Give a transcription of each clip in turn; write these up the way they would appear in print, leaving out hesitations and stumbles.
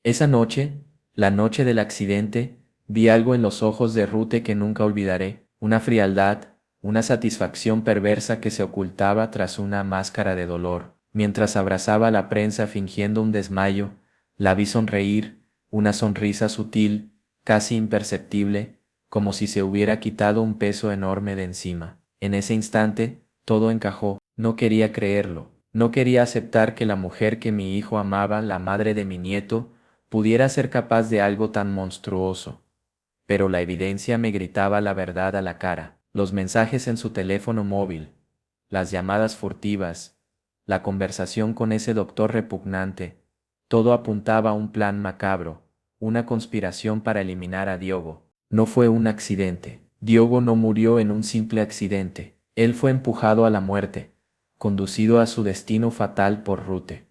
Esa noche, la noche del accidente, vi algo en los ojos de Rute que nunca olvidaré, una frialdad, una satisfacción perversa que se ocultaba tras una máscara de dolor. Mientras abrazaba a la prensa fingiendo un desmayo, la vi sonreír, una sonrisa sutil, casi imperceptible, como si se hubiera quitado un peso enorme de encima. En ese instante, todo encajó. No quería creerlo. No quería aceptar que la mujer que mi hijo amaba, la madre de mi nieto, pudiera ser capaz de algo tan monstruoso. Pero la evidencia me gritaba la verdad a la cara. Los mensajes en su teléfono móvil, las llamadas furtivas, la conversación con ese doctor repugnante, todo apuntaba a un plan macabro, una conspiración para eliminar a Diogo. No fue un accidente. Diogo no murió en un simple accidente. Él fue empujado a la muerte, conducido a su destino fatal por Rute.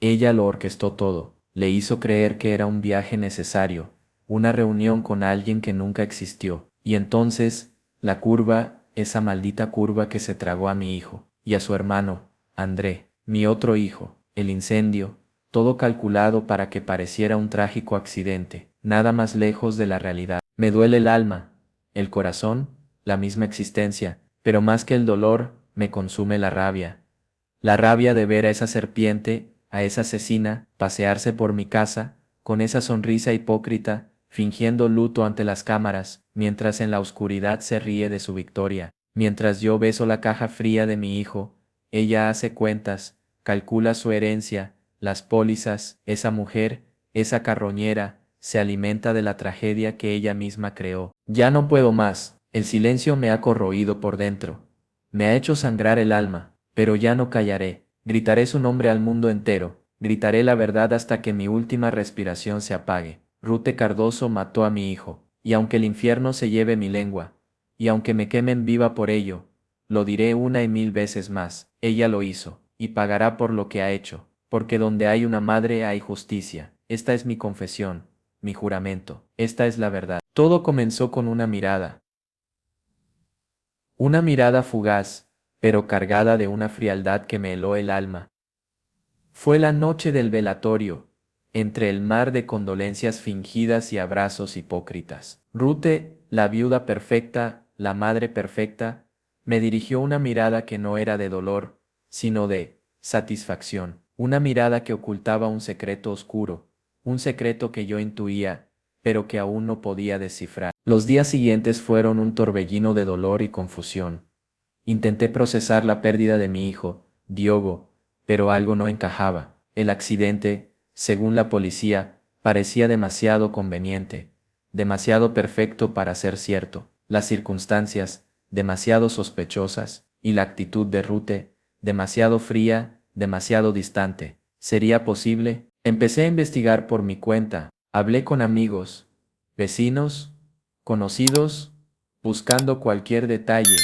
Ella lo orquestó todo, le hizo creer que era un viaje necesario, una reunión con alguien que nunca existió. Y entonces, la curva, esa maldita curva que se tragó a mi hijo, y a su hermano, André, mi otro hijo, el incendio, todo calculado para que pareciera un trágico accidente, nada más lejos de la realidad. Me duele el alma, el corazón, la misma existencia, pero más que el dolor, me consume la rabia de ver a esa serpiente, a esa asesina, pasearse por mi casa, con esa sonrisa hipócrita, fingiendo luto ante las cámaras, mientras en la oscuridad se ríe de su victoria. Mientras yo beso la caja fría de mi hijo, ella hace cuentas, calcula su herencia, las pólizas, esa mujer, esa carroñera, se alimenta de la tragedia que ella misma creó. Ya no puedo más, el silencio me ha corroído por dentro, me ha hecho sangrar el alma. Pero ya no callaré, gritaré su nombre al mundo entero, gritaré la verdad hasta que mi última respiración se apague. Rute Cardoso mató a mi hijo, y aunque el infierno se lleve mi lengua, y aunque me quemen viva por ello, lo diré una y mil veces más, ella lo hizo, y pagará por lo que ha hecho, porque donde hay una madre hay justicia. Esta es mi confesión, mi juramento, esta es la verdad. Todo comenzó con una mirada fugaz, pero cargada de una frialdad que me heló el alma. Fue la noche del velatorio, entre el mar de condolencias fingidas y abrazos hipócritas. Rute, la viuda perfecta, la madre perfecta, me dirigió una mirada que no era de dolor, sino de satisfacción, una mirada que ocultaba un secreto oscuro, un secreto que yo intuía, pero que aún no podía descifrar. Los días siguientes fueron un torbellino de dolor y confusión. Intenté procesar la pérdida de mi hijo, Diogo, pero algo no encajaba. El accidente, según la policía, parecía demasiado conveniente, demasiado perfecto para ser cierto. Las circunstancias, demasiado sospechosas, y la actitud de Rute, demasiado fría, demasiado distante. ¿Sería posible? Empecé a investigar por mi cuenta. Hablé con amigos, vecinos, conocidos, buscando cualquier detalle,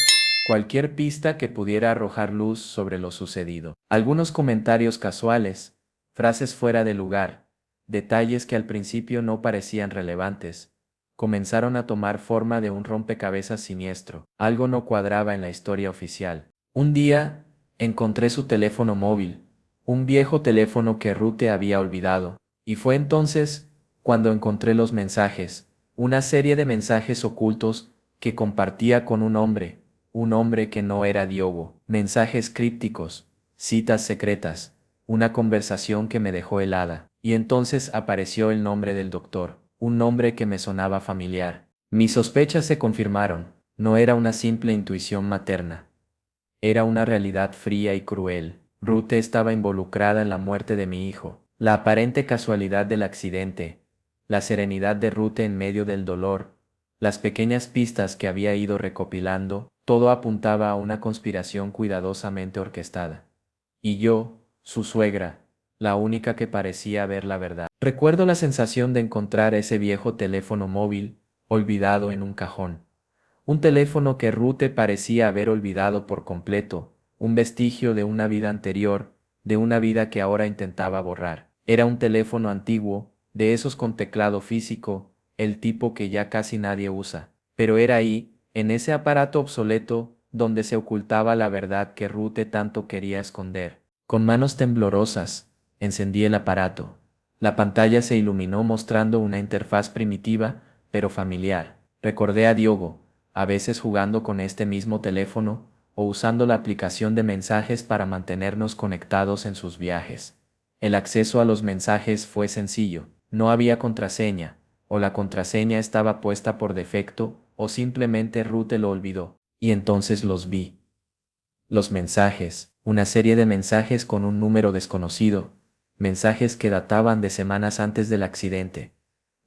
cualquier pista que pudiera arrojar luz sobre lo sucedido. Algunos comentarios casuales, frases fuera de lugar, detalles que al principio no parecían relevantes, comenzaron a tomar forma de un rompecabezas siniestro. Algo no cuadraba en la historia oficial. Un día, encontré su teléfono móvil, un viejo teléfono que Rute había olvidado, y fue entonces cuando encontré los mensajes, una serie de mensajes ocultos que compartía con un hombre que no era Diogo, mensajes crípticos, citas secretas, una conversación que me dejó helada, y entonces apareció el nombre del doctor, un nombre que me sonaba familiar. Mis sospechas se confirmaron, no era una simple intuición materna, era una realidad fría y cruel. Rute estaba involucrada en la muerte de mi hijo, la aparente casualidad del accidente, la serenidad de Rute en medio del dolor, las pequeñas pistas que había ido recopilando, todo apuntaba a una conspiración cuidadosamente orquestada. Y yo, su suegra, la única que parecía ver la verdad. Recuerdo la sensación de encontrar ese viejo teléfono móvil, olvidado en un cajón. Un teléfono que Rute parecía haber olvidado por completo, un vestigio de una vida anterior, de una vida que ahora intentaba borrar. Era un teléfono antiguo, de esos con teclado físico, el tipo que ya casi nadie usa. Pero era ahí, en ese aparato obsoleto, donde se ocultaba la verdad que Rute tanto quería esconder. Con manos temblorosas, encendí el aparato. La pantalla se iluminó mostrando una interfaz primitiva, pero familiar. Recordé a Diogo, a veces jugando con este mismo teléfono, o usando la aplicación de mensajes para mantenernos conectados en sus viajes. El acceso a los mensajes fue sencillo, no había contraseña, o la contraseña estaba puesta por defecto, o simplemente Ruth lo olvidó. Y entonces los vi. Los mensajes, una serie de mensajes con un número desconocido, mensajes que databan de semanas antes del accidente,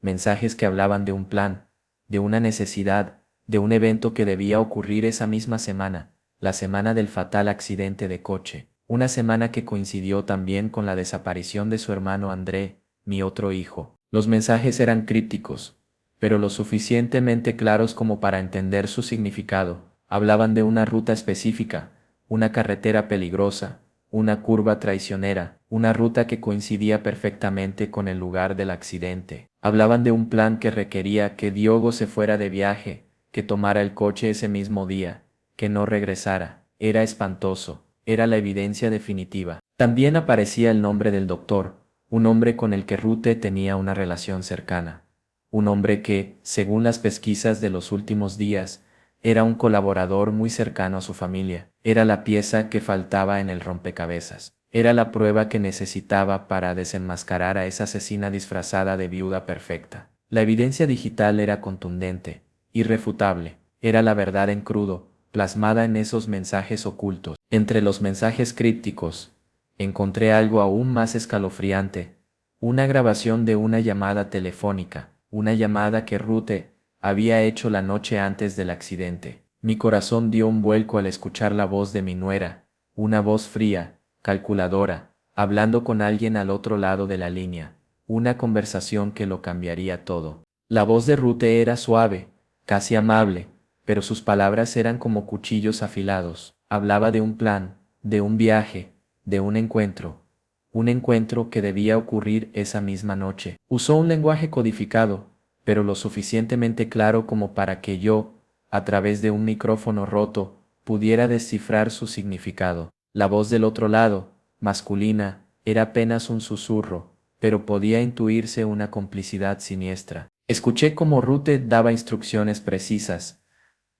mensajes que hablaban de un plan, de una necesidad, de un evento que debía ocurrir esa misma semana, la semana del fatal accidente de coche, una semana que coincidió también con la desaparición de su hermano André, mi otro hijo. Los mensajes eran crípticos, pero lo suficientemente claros como para entender su significado. Hablaban de una ruta específica, una carretera peligrosa, una curva traicionera, una ruta que coincidía perfectamente con el lugar del accidente. Hablaban de un plan que requería que Diogo se fuera de viaje, que tomara el coche ese mismo día, que no regresara. Era espantoso, era la evidencia definitiva. También aparecía el nombre del doctor, un hombre con el que Rute tenía una relación cercana. Un hombre que, según las pesquisas de los últimos días, era un colaborador muy cercano a su familia. Era la pieza que faltaba en el rompecabezas. Era la prueba que necesitaba para desenmascarar a esa asesina disfrazada de viuda perfecta. La evidencia digital era contundente, irrefutable. Era la verdad en crudo, plasmada en esos mensajes ocultos. Entre los mensajes crípticos, encontré algo aún más escalofriante. Una grabación de una llamada telefónica, una llamada que Rute había hecho la noche antes del accidente. Mi corazón dio un vuelco al escuchar la voz de mi nuera, una voz fría, calculadora, hablando con alguien al otro lado de la línea, una conversación que lo cambiaría todo. La voz de Rute era suave, casi amable, pero sus palabras eran como cuchillos afilados. Hablaba de un plan, de un viaje, de un encuentro que debía ocurrir esa misma noche. Usó un lenguaje codificado, pero lo suficientemente claro como para que yo, a través de un micrófono roto, pudiera descifrar su significado. La voz del otro lado, masculina, era apenas un susurro, pero podía intuirse una complicidad siniestra. Escuché cómo Rute daba instrucciones precisas,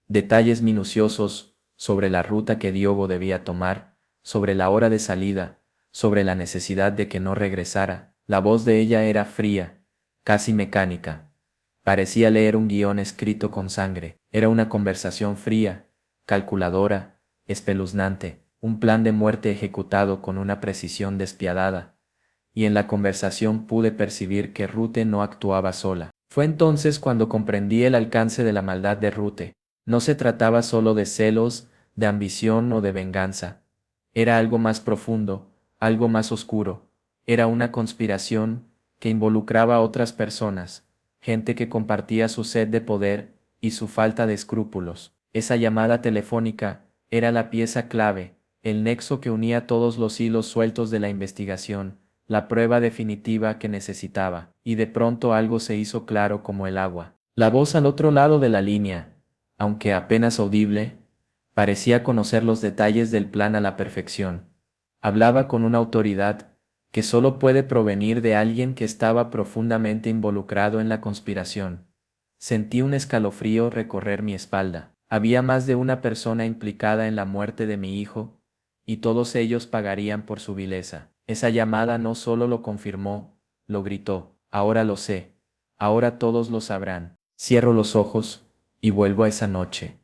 detalles minuciosos sobre la ruta que Diogo debía tomar, sobre la hora de salida, sobre la necesidad de que no regresara. La voz de ella era fría, casi mecánica. Parecía leer un guión escrito con sangre. Era una conversación fría, calculadora, espeluznante, un plan de muerte ejecutado con una precisión despiadada. Y en la conversación pude percibir que Rute no actuaba sola. Fue entonces cuando comprendí el alcance de la maldad de Rute. No se trataba solo de celos, de ambición o de venganza. Era algo más profundo, algo más oscuro. Era una conspiración que involucraba a otras personas, gente que compartía su sed de poder y su falta de escrúpulos. Esa llamada telefónica era la pieza clave, el nexo que unía todos los hilos sueltos de la investigación, la prueba definitiva que necesitaba, y de pronto algo se hizo claro como el agua. La voz al otro lado de la línea, aunque apenas audible, parecía conocer los detalles del plan a la perfección. Hablaba con una autoridad que solo puede provenir de alguien que estaba profundamente involucrado en la conspiración. Sentí un escalofrío recorrer mi espalda. Había más de una persona implicada en la muerte de mi hijo, y todos ellos pagarían por su vileza. Esa llamada no solo lo confirmó, lo gritó. Ahora lo sé. Ahora todos lo sabrán. Cierro los ojos y vuelvo a esa noche.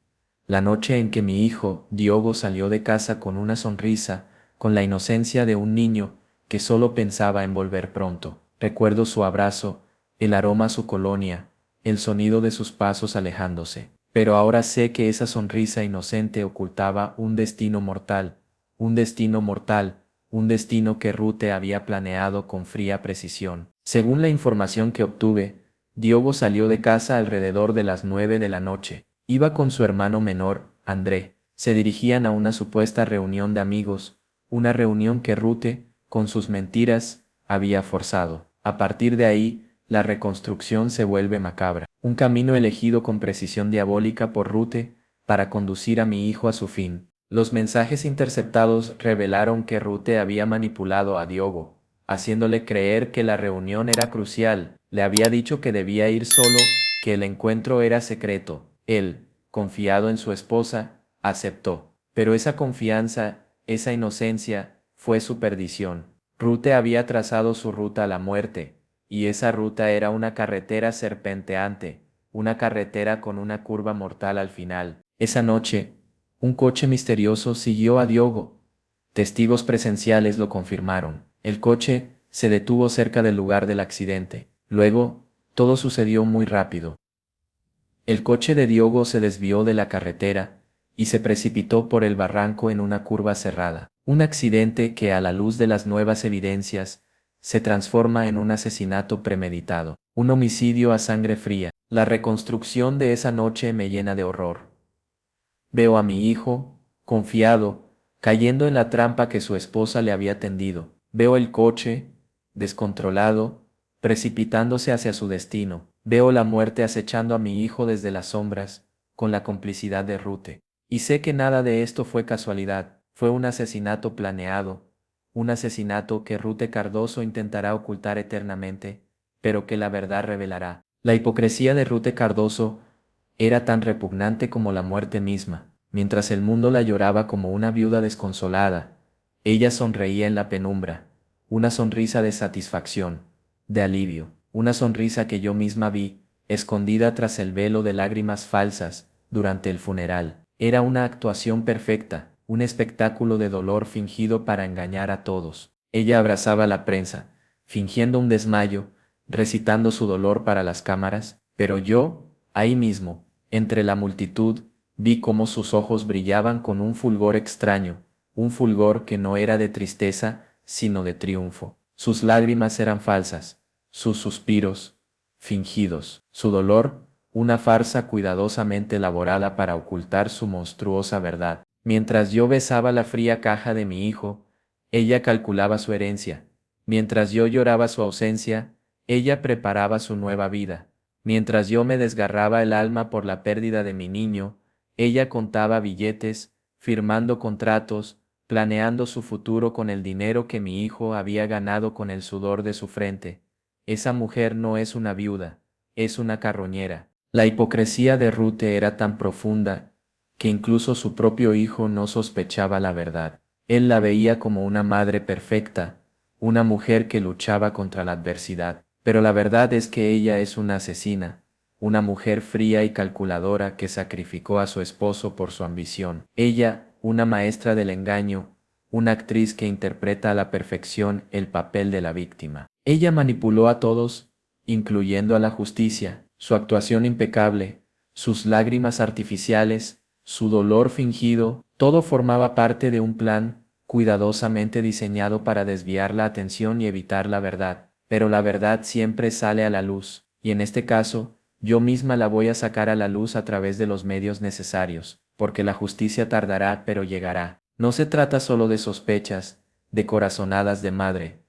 La noche en que mi hijo, Diogo, salió de casa con una sonrisa, con la inocencia de un niño que solo pensaba en volver pronto. Recuerdo su abrazo, el aroma a su colonia, el sonido de sus pasos alejándose. Pero ahora sé que esa sonrisa inocente ocultaba un destino mortal, un destino mortal, un destino que Rute había planeado con fría precisión. Según la información que obtuve, Diogo salió de casa alrededor de las 9 de la noche. Iba con su hermano menor, André. Se dirigían a una supuesta reunión de amigos, una reunión que Rute, con sus mentiras, había forzado. A partir de ahí, la reconstrucción se vuelve macabra. Un camino elegido con precisión diabólica por Rute para conducir a mi hijo a su fin. Los mensajes interceptados revelaron que Rute había manipulado a Diogo, haciéndole creer que la reunión era crucial. Le había dicho que debía ir solo, que el encuentro era secreto. Él, confiado en su esposa, aceptó. Pero esa confianza, esa inocencia, fue su perdición. Rute había trazado su ruta a la muerte, y esa ruta era una carretera serpenteante, una carretera con una curva mortal al final. Esa noche, un coche misterioso siguió a Diogo. Testigos presenciales lo confirmaron. El coche se detuvo cerca del lugar del accidente. Luego, todo sucedió muy rápido. El coche de Diogo se desvió de la carretera y se precipitó por el barranco en una curva cerrada. Un accidente que, a la luz de las nuevas evidencias, se transforma en un asesinato premeditado, un homicidio a sangre fría. La reconstrucción de esa noche me llena de horror. Veo a mi hijo, confiado, cayendo en la trampa que su esposa le había tendido. Veo el coche, descontrolado, precipitándose hacia su destino. Veo la muerte acechando a mi hijo desde las sombras, con la complicidad de Rute. Y sé que nada de esto fue casualidad, fue un asesinato planeado, un asesinato que Rute Cardoso intentará ocultar eternamente, pero que la verdad revelará. La hipocresía de Rute Cardoso era tan repugnante como la muerte misma. Mientras el mundo la lloraba como una viuda desconsolada, ella sonreía en la penumbra, una sonrisa de satisfacción, de alivio, una sonrisa que yo misma vi, escondida tras el velo de lágrimas falsas, durante el funeral. Era una actuación perfecta, un espectáculo de dolor fingido para engañar a todos. Ella abrazaba la prensa, fingiendo un desmayo, recitando su dolor para las cámaras, pero yo, ahí mismo, entre la multitud, vi cómo sus ojos brillaban con un fulgor extraño, un fulgor que no era de tristeza, sino de triunfo. Sus lágrimas eran falsas, sus suspiros, fingidos, su dolor, una farsa cuidadosamente elaborada para ocultar su monstruosa verdad. Mientras yo besaba la fría caja de mi hijo, ella calculaba su herencia. Mientras yo lloraba su ausencia, ella preparaba su nueva vida. Mientras yo me desgarraba el alma por la pérdida de mi niño, ella contaba billetes, firmando contratos, planeando su futuro con el dinero que mi hijo había ganado con el sudor de su frente. Esa mujer no es una viuda, es una carroñera. La hipocresía de Rute era tan profunda que incluso su propio hijo no sospechaba la verdad. Él la veía como una madre perfecta, una mujer que luchaba contra la adversidad. Pero la verdad es que ella es una asesina, una mujer fría y calculadora que sacrificó a su esposo por su ambición. Ella, una maestra del engaño, una actriz que interpreta a la perfección el papel de la víctima. Ella manipuló a todos, incluyendo a la justicia, su actuación impecable, sus lágrimas artificiales, su dolor fingido, todo formaba parte de un plan cuidadosamente diseñado para desviar la atención y evitar la verdad. Pero la verdad siempre sale a la luz, y en este caso, yo misma la voy a sacar a la luz a través de los medios necesarios, porque la justicia tardará pero llegará. No se trata solo de sospechas, de corazonadas de madre.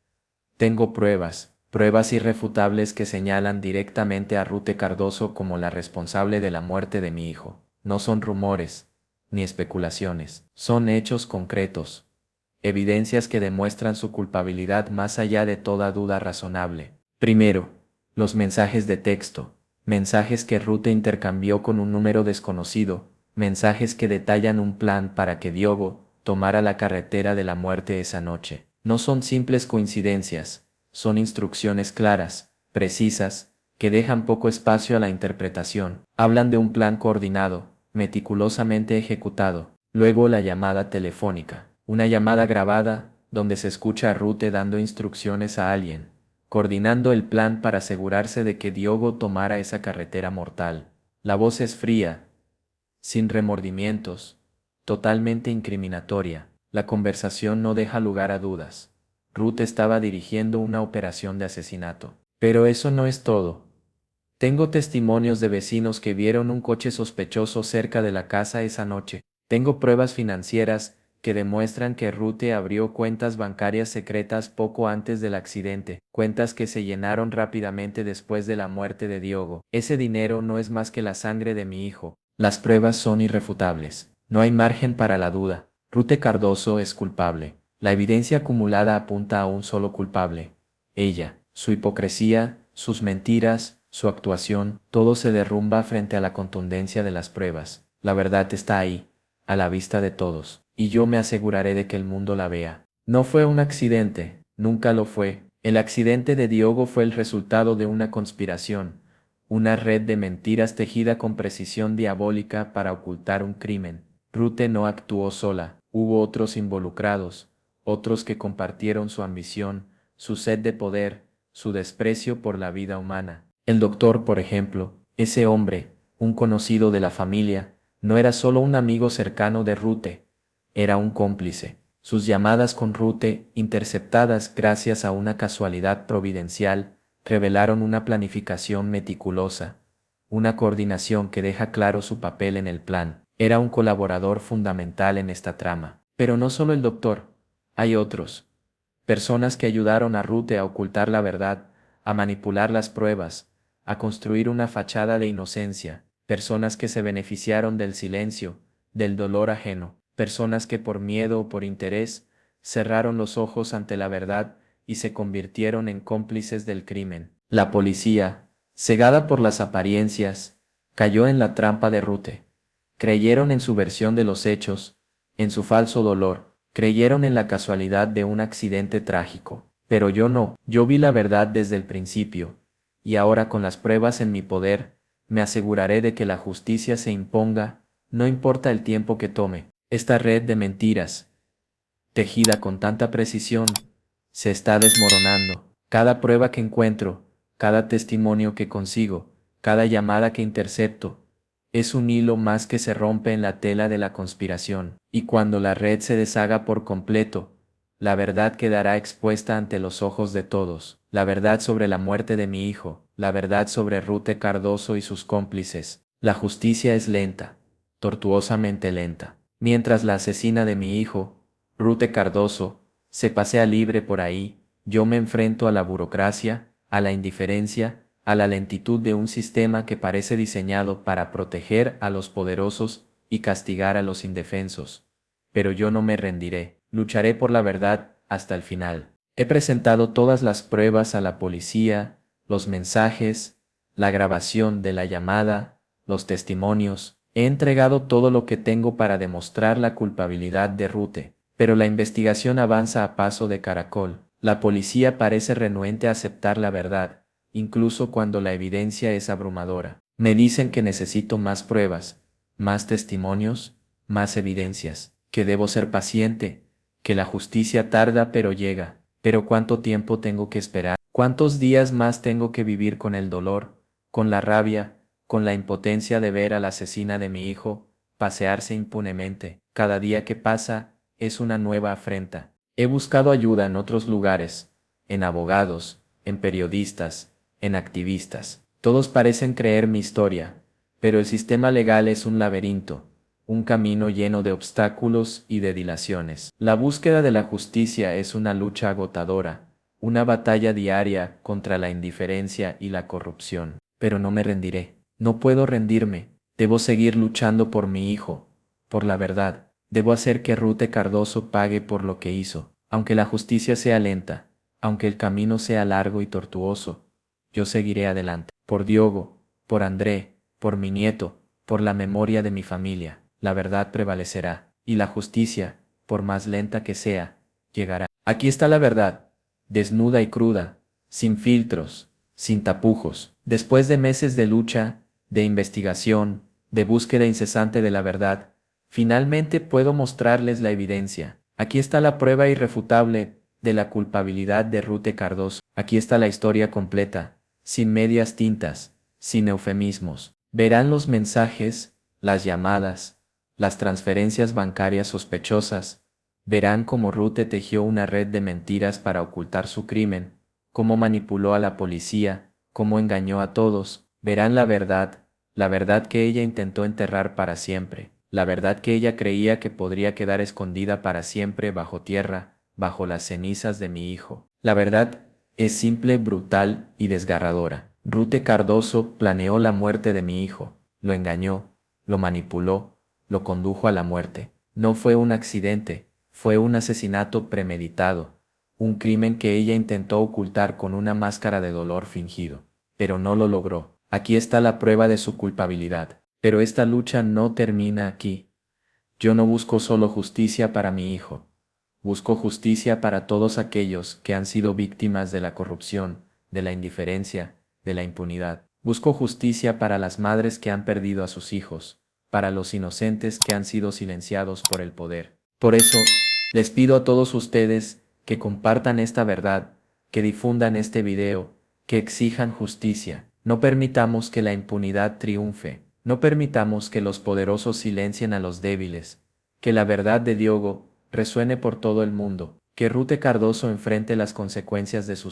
Tengo pruebas, pruebas irrefutables que señalan directamente a Rute Cardoso como la responsable de la muerte de mi hijo. No son rumores, ni especulaciones, son hechos concretos, evidencias que demuestran su culpabilidad más allá de toda duda razonable. Primero, los mensajes de texto, mensajes que Rute intercambió con un número desconocido, mensajes que detallan un plan para que Diogo tomara la carretera de la muerte esa noche. No son simples coincidencias, son instrucciones claras, precisas, que dejan poco espacio a la interpretación. Hablan de un plan coordinado, meticulosamente ejecutado. Luego la llamada telefónica, una llamada grabada, donde se escucha a Rute dando instrucciones a alguien, coordinando el plan para asegurarse de que Diogo tomara esa carretera mortal. La voz es fría, sin remordimientos, totalmente incriminatoria. La conversación no deja lugar a dudas. Ruth estaba dirigiendo una operación de asesinato. Pero eso no es todo. Tengo testimonios de vecinos que vieron un coche sospechoso cerca de la casa esa noche. Tengo pruebas financieras que demuestran que Rute abrió cuentas bancarias secretas poco antes del accidente, cuentas que se llenaron rápidamente después de la muerte de Diogo. Ese dinero no es más que la sangre de mi hijo. Las pruebas son irrefutables. No hay margen para la duda. Rute Cardoso es culpable. La evidencia acumulada apunta a un solo culpable: ella. Su hipocresía, sus mentiras, su actuación, todo se derrumba frente a la contundencia de las pruebas. La verdad está ahí, a la vista de todos, y yo me aseguraré de que el mundo la vea. No fue un accidente, nunca lo fue. El accidente de Diogo fue el resultado de una conspiración, una red de mentiras tejida con precisión diabólica para ocultar un crimen. Rute no actuó sola, hubo otros involucrados, otros que compartieron su ambición, su sed de poder, su desprecio por la vida humana. El doctor, por ejemplo, ese hombre, un conocido de la familia, no era solo un amigo cercano de Rute, era un cómplice. Sus llamadas con Rute, interceptadas gracias a una casualidad providencial, revelaron una planificación meticulosa, una coordinación que deja claro su papel en el plan. Era un colaborador fundamental en esta trama. Pero no solo el doctor, hay otros. Personas que ayudaron a Rute a ocultar la verdad, a manipular las pruebas, a construir una fachada de inocencia, personas que se beneficiaron del silencio, del dolor ajeno, personas que por miedo o por interés cerraron los ojos ante la verdad y se convirtieron en cómplices del crimen. La policía, cegada por las apariencias, cayó en la trampa de Rute. Creyeron en su versión de los hechos, en su falso dolor. Creyeron en la casualidad de un accidente trágico, pero yo no, yo vi la verdad desde el principio, y ahora con las pruebas en mi poder, me aseguraré de que la justicia se imponga, no importa el tiempo que tome. Esta red de mentiras, tejida con tanta precisión, se está desmoronando. Cada prueba que encuentro, cada testimonio que consigo, cada llamada que intercepto, es un hilo más que se rompe en la tela de la conspiración, y cuando la red se deshaga por completo, la verdad quedará expuesta ante los ojos de todos, la verdad sobre la muerte de mi hijo, la verdad sobre Rute Cardoso y sus cómplices. La justicia es lenta, tortuosamente lenta. Mientras la asesina de mi hijo, Rute Cardoso, se pasea libre por ahí, yo me enfrento a la burocracia, a la indiferencia, a la lentitud de un sistema que parece diseñado para proteger a los poderosos y castigar a los indefensos. Pero yo no me rendiré, lucharé por la verdad hasta el final. He presentado todas las pruebas a la policía, los mensajes, la grabación de la llamada, los testimonios. He entregado todo lo que tengo para demostrar la culpabilidad de Rute, pero la investigación avanza a paso de caracol. La policía parece renuente a aceptar la verdad, incluso cuando la evidencia es abrumadora. Me dicen que necesito más pruebas, más testimonios, más evidencias, que debo ser paciente, que la justicia tarda pero llega. Pero ¿cuánto tiempo tengo que esperar? ¿Cuántos días más tengo que vivir con el dolor, con la rabia, con la impotencia de ver a la asesina de mi hijo pasearse impunemente? Cada día que pasa es una nueva afrenta. He buscado ayuda en otros lugares, en abogados, en periodistas, en activistas. Todos parecen creer mi historia, pero el sistema legal es un laberinto, un camino lleno de obstáculos y de dilaciones. La búsqueda de la justicia es una lucha agotadora, una batalla diaria contra la indiferencia y la corrupción. Pero no me rendiré, no puedo rendirme, debo seguir luchando por mi hijo, por la verdad. Debo hacer que Rute Cardoso pague por lo que hizo, aunque la justicia sea lenta, aunque el camino sea largo y tortuoso. Yo seguiré adelante, por Diogo, por André, por mi nieto, por la memoria de mi familia. La verdad prevalecerá, y la justicia, por más lenta que sea, llegará. Aquí está la verdad, desnuda y cruda, sin filtros, sin tapujos. Después de meses de lucha, de investigación, de búsqueda incesante de la verdad, finalmente puedo mostrarles la evidencia. Aquí está la prueba irrefutable de la culpabilidad de Rute Cardoso. Aquí está la historia completa, sin medias tintas, sin eufemismos. Verán los mensajes, las llamadas, las transferencias bancarias sospechosas. Verán cómo Rute tejió una red de mentiras para ocultar su crimen, cómo manipuló a la policía, cómo engañó a todos. Verán la verdad que ella intentó enterrar para siempre, la verdad que ella creía que podría quedar escondida para siempre bajo tierra, bajo las cenizas de mi hijo. La verdad es simple, brutal y desgarradora. Rute Cardoso planeó la muerte de mi hijo, lo engañó, lo manipuló, lo condujo a la muerte. No fue un accidente, Fue un asesinato premeditado, un crimen que ella intentó ocultar con una máscara de dolor fingido, pero no lo logró. Aquí está la prueba de su culpabilidad. Pero esta lucha no termina aquí. Yo no busco solo justicia para mi hijo. Busco justicia para todos aquellos que han sido víctimas de la corrupción, de la indiferencia, de la impunidad. Busco justicia para las madres que han perdido a sus hijos, para los inocentes que han sido silenciados por el poder. Por eso, les pido a todos ustedes que compartan esta verdad, que difundan este video, que exijan justicia. No permitamos que la impunidad triunfe. No permitamos que los poderosos silencien a los débiles. Que la verdad de Diogo resuene por todo el mundo. Que Rute Cardoso enfrente las consecuencias de sus